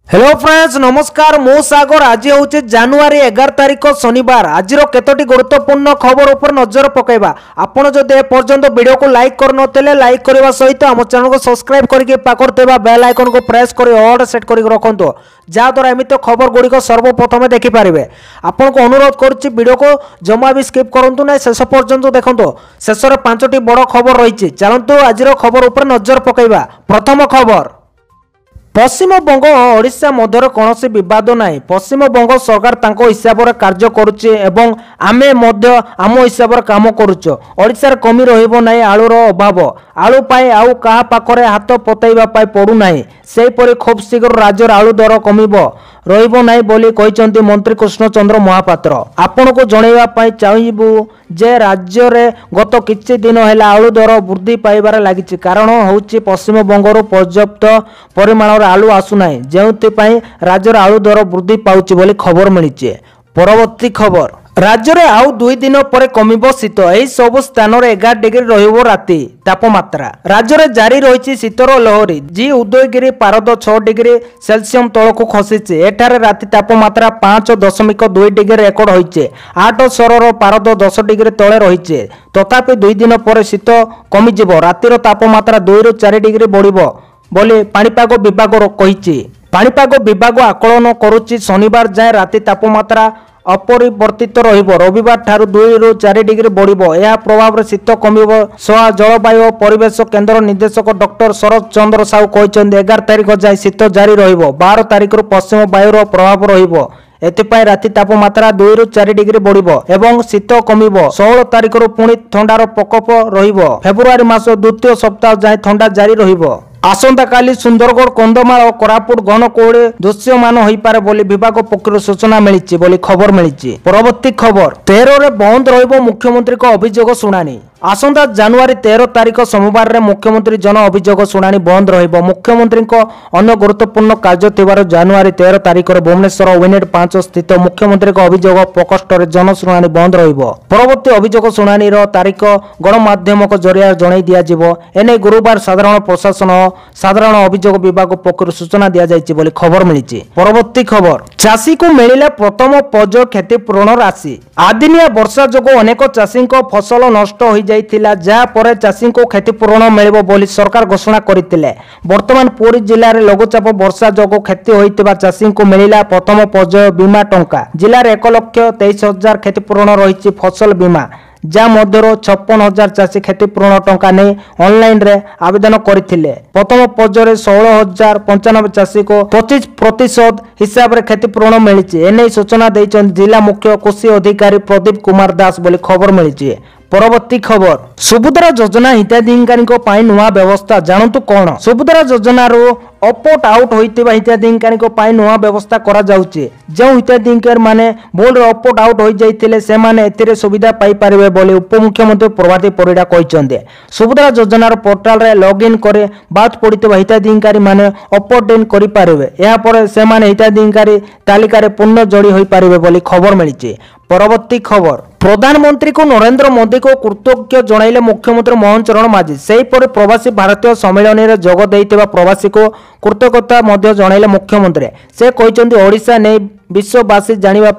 Hello friends नमस्कार मो सागर आज हूँ जनवरी 11 तारिख शनिवार आज केतोटी गुरुत्वपूर्ण खबर उपर नजर पकेबा आपण जदि एपर्यंत वीडियो को लाइक करनते लाइक करने सहित आम चैनल को सब्सक्राइब करके पाखर बेल आइकन को प्रेस कर ऑल सेट कर रखु जहाद्वारा एमती खबर गुड़िक सर्वप्रथम देखिपारे आपन को अनुरोध करुच्ची वीडियो को जमा भी स्किप करूँ ना शेष पर्यंत देखो शेष में 5टी बड़ खबर रही चलतु आज खबर उपर नजर पकेबा। प्रथम खबर पश्चिमबंग और ओडिशा मध्य कौन बद ना पश्चिमबंग सरकार तांको हिसाब से कार्य करुचे एवं आमे मध्य आम हिसाब से काम करुच ओडिशा कमी रहिबो नाही आलूर अभाव आलू पाए आउ कहा पाखरे हाथ पताइबा पाए पड़ुना सेहीपरि खूब शीघ्र राज्यर आलू दर कमिबो रहिबो नाही बोली कहिसंती मंत्री कृष्णचंद्र महापात्र। आपण को जणैबा पाई चाहबू जे राज्य रे गत किछि दिन हैला आलू दर वृद्धि पाइबार लागिछि कारण होउछि पश्चिमबंग पर्याप्त परिमाण आलू आसुना जो राज्यर आलू दर वृद्धि पाउछि बोली खबर मिली। परवर्ती खबर राज्य में आउ 2 दिन पर कमिबो शीत एही सब स्थान रे 11 डिग्री रहिबो राति तापमात्रा राज्य में जारी रही शीतर लहरी जी उदयगिरी पारद 6 डिग्री सेल्सियम तल को खसी एठारे राति तापमात्रा 5.2 डिग्री रेकर्ड होइछे 8 सरर पारद 10 डिग्री तले रही तथापि 2 दिन पर शीत कमिजिबो रातिर तापमात्रा 2 ରୁ 4 डिग्री बढ़िबो बोली पाणीपाग विभाग कहिछि। पाणीपाग विभाग आकलन करुच्ची शनिवार जाए राति तापमात्रा अपरिवर्तित रहिबो रविवार ठारू 2 ରୁ 4 डिग्री बढ़िबो या प्रभाव शीत कमिबो सह जलवायु और परिवेश केन्द्र निर्देशक डॉक्टर शरद चंद्र साहू कहते 11 तारिख जाए शीत जारी रहिबो 12 तारिख पश्चिम वायुर प्रभाव रहिबो एथिपाई राति तापमात्रा 2 ରୁ 4 डिग्री बढ़िबो एवं शीत कमिबो 16 तारिख पुणी ठंडार प्रकोप रहिबो फेब्रुआरी मास द्वितीय सप्ताह जाए ठंडा जारी रहिबो। आसंता काली सुंदरगढ़ कंधमाल और कोरापुट घन कोहड़े दृश्यमान हो पारे बोली विभाग पक्षर सूचना मिली बोली खबर मिली। परवर्ती खबर 13 रे बंद रहिबो मुख्यमंत्री को अभियोग शुणाणी आसंता जनवरी 13 तारिख सोमवार रे मुख्यमंत्री जन अभियोग शुणाणी बंद रहिबो मुख्यमंत्री अन्य गुरुत्वपूर्ण कार्य थिबार जनवरी 13 तारिख रे भुवनेश्वर यूनिट 5 स्थित मुख्यमंत्री अभियोग प्रकोष्ठ रे जन शुणाणी बंद रहिबो परवर्ती अभियोग शुणाणी तारिख गणमाध्यम जरिया जणाई दिया जिवो एने गुरुवार साधारण प्रशासन साधारण अभियोग विभाग पक्षर सूचना दिया जायछि बोली खबर मिली। परवर्ती खबर चाषी को मिलिले प्रथम पर्याय क्षतिपूरण राशि आदिनिया वर्षा जोगो अनेक चाषी फसल नष्ट हो जाइथिला जहा परे चाषी को क्षतिपूरण मिलिबो बोली सरकार घोषणा करथिले। वर्तमान पुरी जिल्ला रे लघुचाप वर्षा जोगो क्षति होइतिबा चाषी को मिलिला प्रथम पर्याय बीमा टंका जिल्ला रे 1,23,000 क्षतिपूरण रहिछि फसल बीमा जा मध्य 56,000 चाषी क्षतिपूरण टंका नहीं ऑनलाइन रे आवेदन करथिले। प्रथम पर्याय 16,095 चाषी को 25% हिसाब रे क्षतिपूरण मिली एने सूचना देइछन जिला मुख्य कृषि अधिकारी प्रदीप कुमार दास बोली खबर मिली। परवर्ती खबर सुभद्रा योजना हिताधिकारी नुआ व्यवस्था जानतु कौन सुभद्रा योजना रो अपोट आउट होइतिबा हिताधिकारी नुआ व्यवस्था करा जाउची जो हिताधिकारी माने बोर्ड अपोट आउट हो जाइतिले से माने एतिरे सुविधा पाई पारिबे बोली उपमुख्यमंत्री प्रभाती परिडा कहिसंदे। सुभद्रा योजना रो पोर्टल रे लॉगिन करे बात पड़ितिबा हिताधिकारी माने अपोट इन करि पारिबे या पर से माने हिताधिकारी तालिका रे पूर्ण जोड़ी होई पारिबे बोली खबर मिलिछि। परवर्ती खबर प्रधानमंत्री को नरेंद्र मोदी को कृतज्ञ जणाइले मुख्यमंत्री मोहन चरण माझी सेहीपरि प्रवासी भारतीय सम्मेलन में जोग देइतिबा प्रवासी को कृतज्ञता मध्य जणाइले मुख्यमंत्री से कहते ओडिशा ने विश्ववासी जानिबा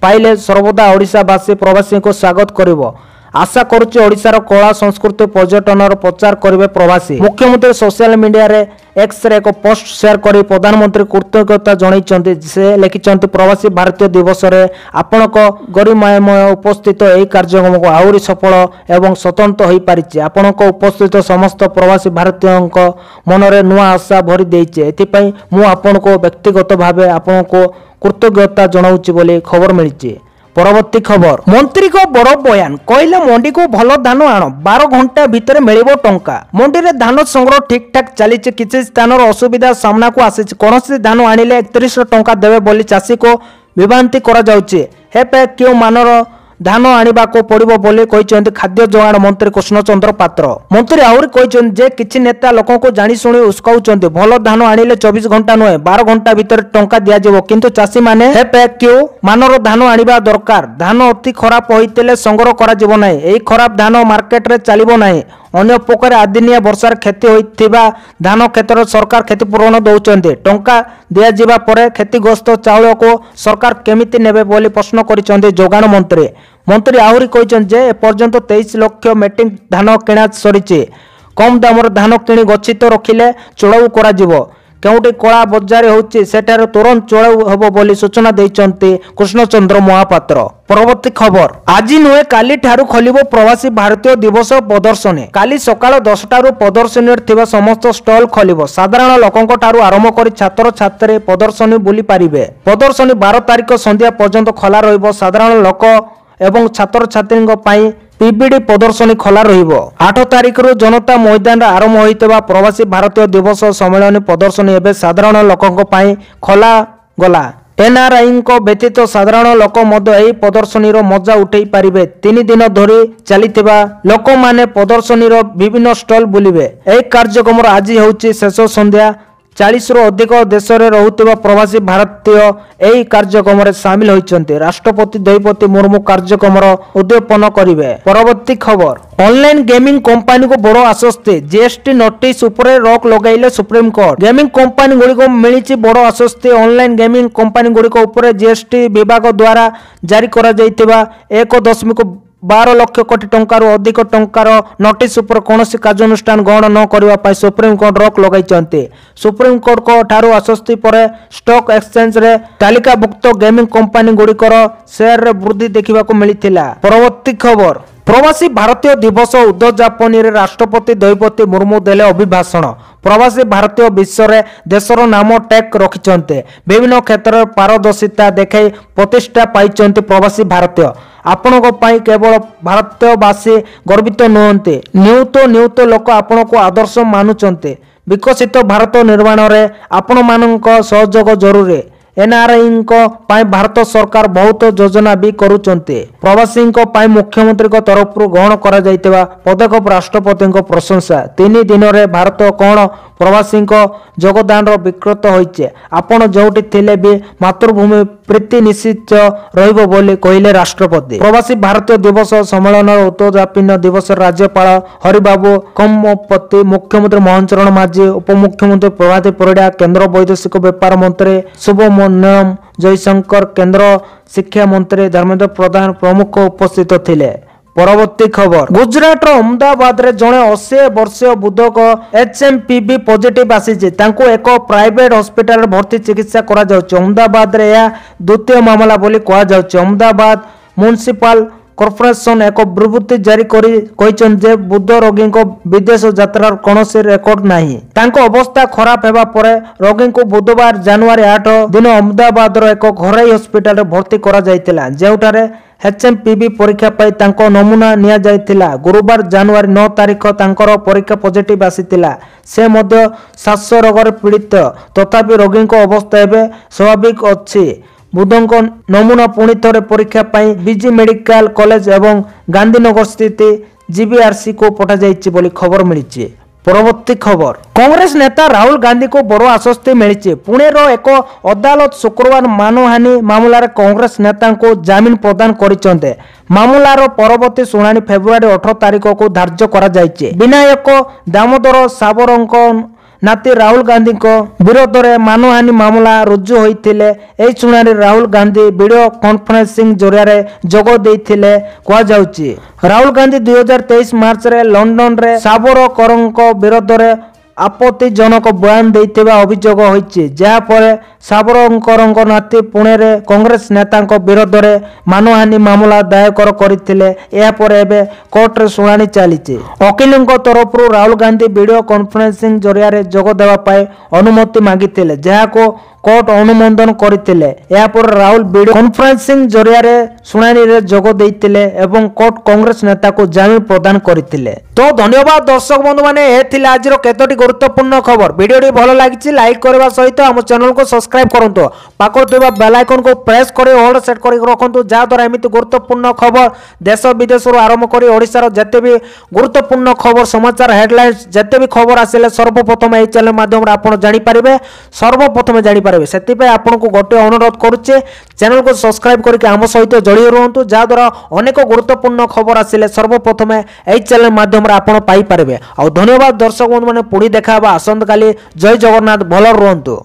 पाइले सर्वदा ओडिशावासी प्रवासी को स्वागत करिवो आशा करुच्ची ओडिशार कला संस्कृति पर्यटन प्रचार करेंगे प्रवासी। मुख्यमंत्री सोशल मीडिया रे एक्स रे एक पोस्ट शेयर कर प्रधानमंत्री कृतज्ञता जणाइछन्ति से लिखिछन्ति प्रवासी भारतीय दिवस रे आपनक गरिमामय उपस्थित एही कार्यक्रम को आहुरी सफल एवं स्वतंत्र होई पारिछि आपनक उपस्थित समस्त प्रवासी भारतीयक मन रे नुआ आशा भरी देइछे एथिपई मु आपनको व्यक्तिगत भावे आपनको कृतज्ञता जणाउछि बोली खबर मिलिछि। परवर्ती खबर मंत्री को बड़ बयान कहले मंडी को भल धान आण 12 घंटा भितर मिलिबो टंका मंडी रे धान संग्रह ठीक ठाक चली किसी स्थान असुविधा सामना को आसी कौन धान आनिले 31 टंका देवे बोली चाषी को विभ्रांति करा जाउछि हेपे क्यों मानर धान आनिबा को पड़िबो बोली कहिसंती खाद्य जोगाण मंत्री कृष्णचंद्र पात्र। मंत्री आहुरी कहिसंती जे किछि नेता लोकों को जानि सुनि उस्काउचंती भल धान आनिले 24 घंटा नुहे 12 घंटा भितर टंका दिया जिवो किंतु चाषी माने हे पैक क्यों मानर धान आनिबा दरकार धान अति खराब होइतेले संग्रह करा जिवो नै एई खराब धान मार्केट रे चलिबो नै अन्य प्रकार आदिनिया वर्षार क्षति होइथिबा धान क्षेत्र सरकार क्षतिपूरण दौरान टंका दिया पर क्षतिग्रस्त चाउल को सरकार केमिति नेबे बोली प्रश्न करिसेंते जोगाण मंत्री। मंत्री आहुरी कहिसेंते जे एपर्यंत 23 लाख मेट्रिक धान किणा सरीचे। कम दामर धान किणी गच्छित रखिले चोड़ाऊ करा जिवो। केउटी कला बजार होउची सेठार तुरंत चोड़ाऊ हबो बोली सूचना दैचंती कृष्णचंद्र महापात्र। परवर्ती खबर आज नुहे काली ठारू खोलिबो प्रवासी भारतीय दिवस प्रदर्शनी। काली सकाळ 10 टारू प्रदर्शनी थिबा समस्त स्टॉल खोलिबो। साधारण लोकंक ठारू आरंभ करी छात्र छात्री प्रदर्शनी बुली पारिबे। प्रदर्शनी 12 तारिख संध्या पर्यंत खोला रहिबो। साधारण लोक एवं छात्र छात्री पाई पीबीडी प्रदर्शनी खोला रहिबो। 8 तारिख रु जनता मैदान आरंभ होइतबा प्रवासी भारतीय दिवस सम्मेलन प्रदर्शनी एबे साधारण लोकंक पाई खोला गला। एनआरआई को व्यतीत साधारण लोक मध्य एही प्रदर्शनी रो मजा उठेई पारिबे। 3 दिन धरी चलीथिबा लोक माने प्रदर्शनी रो विभिन्न स्टॉल बुलिबे। एही कार्यक्रम आज होउची शेष संध्या। 40 रु अधिक देश में रहुथिबा प्रवासी भारतीय एही कार्यक्रम रे शामिल होइचंते। राष्ट्रपति द्रौपदी मुर्मू कार्यक्रम उद्यापन करिवे। परवर्ती खबर ऑनलाइन गेमिंग कंपनी को बड़ आश्वस्ति। जीएसटी नोटिस उपरे रोक लगाइले सुप्रीम कोर्ट। गेमिंग कंपनी गुड़िक मिली बड़ आश्वस्ति। ऑनलाइन गेमिंग कंपनी गुड़िक उपरे जीएसटी विभाग द्वारा जारी करा जाइतिबा 1.12 लाख कोटी टंकार अधिक टंकार नोटिस उपर कौनसी कार्यानुष्ठान ग्रहण न करने सुप्रीम कोर्ट रोक लगाई। सुप्रीम कोर्ट को ठारू आश्वस्ति पर स्टॉक एक्सचेंज रे तालिकाभुक्त गेमिंग कंपनी गुड़िकर शेयर रे वृद्धि देखा मिलता। परवर्ती खबर प्रवासी भारतीय दिवस उद्यापनी रे राष्ट्रपति द्रौपदी मुर्मू देले अभिभाषण। प्रवासी भारतीय विश्व रे देशर नाम टेक रखिचंते। विभिन्न क्षेत्र में पारदर्शिता देखाई प्रतिष्ठा पाइचंते प्रवासी भारतीय। आपण केवल भारतवासी गर्वित नुहंते। नियुत लोक आपण को आदर्श मानुचंते। विकसित भारत निर्माण रे आपण मानक सहयोग जरूरी। एनआरआई भारत सरकार बहुत योजना भी करुचंते। प्रवासी मुख्यमंत्री तरफ ग्रहण करा जाइतिबा पदक्षेप राष्ट्रपति प्रशंसा। 3 दिन रे भारत कौन प्रवासी योगदान विकृत होइचे। आपण जोटी थिले भी मातृभूमि प्रीति निश्चित रहिबो बोली कहिले राष्ट्रपति। प्रवासी भारतीय दिवस सम्मेलन उद्यापन दिवस राज्यपाल हरिबाबू कम्मपति, मुख्यमंत्री मोहन चरण माझी, उपमुख्यमंत्री प्रभाती परिड़ा, केंद्र वैदेशिक व्यापार मंत्री सुब्रमण्यम जयशंकर, केंद्र शिक्षा मंत्री धर्मेंद्र प्रधान प्रमुख उपस्थित थिले। परवर्ती खबर गुजरात अहमदाबाद रे जणे 80 वर्षीय बुद्धक एचएमपीवी पॉजिटिव आसीचे। तांको एक प्राइवेट हॉस्पिटल भर्ती चिकित्सा करा जाउछ। अहमदाबाद रे या द्वितीय मामला बोली कहा जाउछ। अहमदाबाद म्युनिसिपल कॉर्पोरेशन एक विवृत्ति जारी करी जे बुद्ध रोगी को विदेश यात्रार कौनसी रेकर्ड नहीं। तांको अवस्था खराब हेबा परे रोगी को बुधवार जनवरी 8 दिन अहमदाबाद रो एक घरोई हॉस्पिटल भर्ती करा जाइतिला। जेउटारे एचएमपीवी परीक्षा पाई तांको नमूना निया जाइतिला। गुरुवार जनवरी 9 तारिख तांकर परीक्षा पॉजिटिव आसीतिला। से मध्य श्वास रोग पीड़ित तथापि रोगी को अवस्था एबे स्वाभाविक अछि। बुधंक नमूना पुणी थे परीक्षा पाई बीजी मेडिकल कॉलेज एवं गांधीनगर स्थित जीबीआरसी को पठा जाइछि बोली खबर मिली। परवर्ती खबर कांग्रेस नेता राहुल गांधी को बड़ आश्वस्ति मिली। पुणे रो एक अदालत शुक्रवार मानहानि मामला कांग्रेस नेता को जामिन प्रदान करिसेंते। मामलार परवर्ती शुणाणी फेब्रुआरी 18 तारिख को धार्य करा जाइछि। विनायक दामोदर सावरंक नाती राहुल गांधी को विरोध में मानहानि मामला रुजु होइथिले। एही शुणाणी राहुल गांधी वीडियो कॉन्फ्रेंसिंग जरिया जोग देइथिले कहा जाउछि। राहुल गांधी 2023 मार्च रे लंडन रे सावरकरंक विरोध में आपत्तिजनक बयान देइथिबा अभियोग होइछि। जहा पर सावरकरंक नाती पुणे रे कांग्रेस नेता विरोध में मानहानि मामला दायर करथिले। या पर एबे कोर्ट रे शुणाणी चलीछि। वकीलଙ୍କ तरफ राहुल गांधी वीडियो कॉन्फ्रेंसिंग जरिया जोग देवा पाए अनुमति मागिथिले, जहाको कोर्ट अनुमोदन करथिले। या पर राहुल वीडियो कॉन्फ्रेंसिंग जरिया शुणाणी रे जोग देइथिले एवं कोर्ट कांग्रेस नेता को जामिन प्रदान करथिले। तो धन्यवाद दर्शक बंधु माने ए थिला आजिरो केतोटी गुरुत्वपूर्ण खबर। वीडियोटी भलो लागिछि लाइक करबा सहित हम चैनल को सब्सक्राइब सब्सक्राइब करंतु पाखर थिबा बेल आइकन को प्रेस करी ऑल सेट करी रखंतु जा द्वारा एमिति गुरुत्वपूर्ण खबर देश विदेश रु आरंभ करी ओडिसा रो जते भी गुरुत्वपूर्ण खबर समाचार हेडलाइंस जते भी खबर आसिले सर्वप्रथम एई चैनल माध्यम रे आपण जानि परिबे सर्वप्रथम जानि परिबे सेति पे आपण को गोटे अनुरोध करूचे चैनल को सब्सक्राइब करके आम सहित जड़िए रुहतु जा द्वारा अनेक गुरुत्वपूर्ण खबर आसिले सर्वप्रथम एई चैनल माध्यम रे आपण पाई परिबे आ धन्यवाद दर्शक बंधु माने पुणी देखा आसंत काली जय जगन्नाथ भल रुहतु।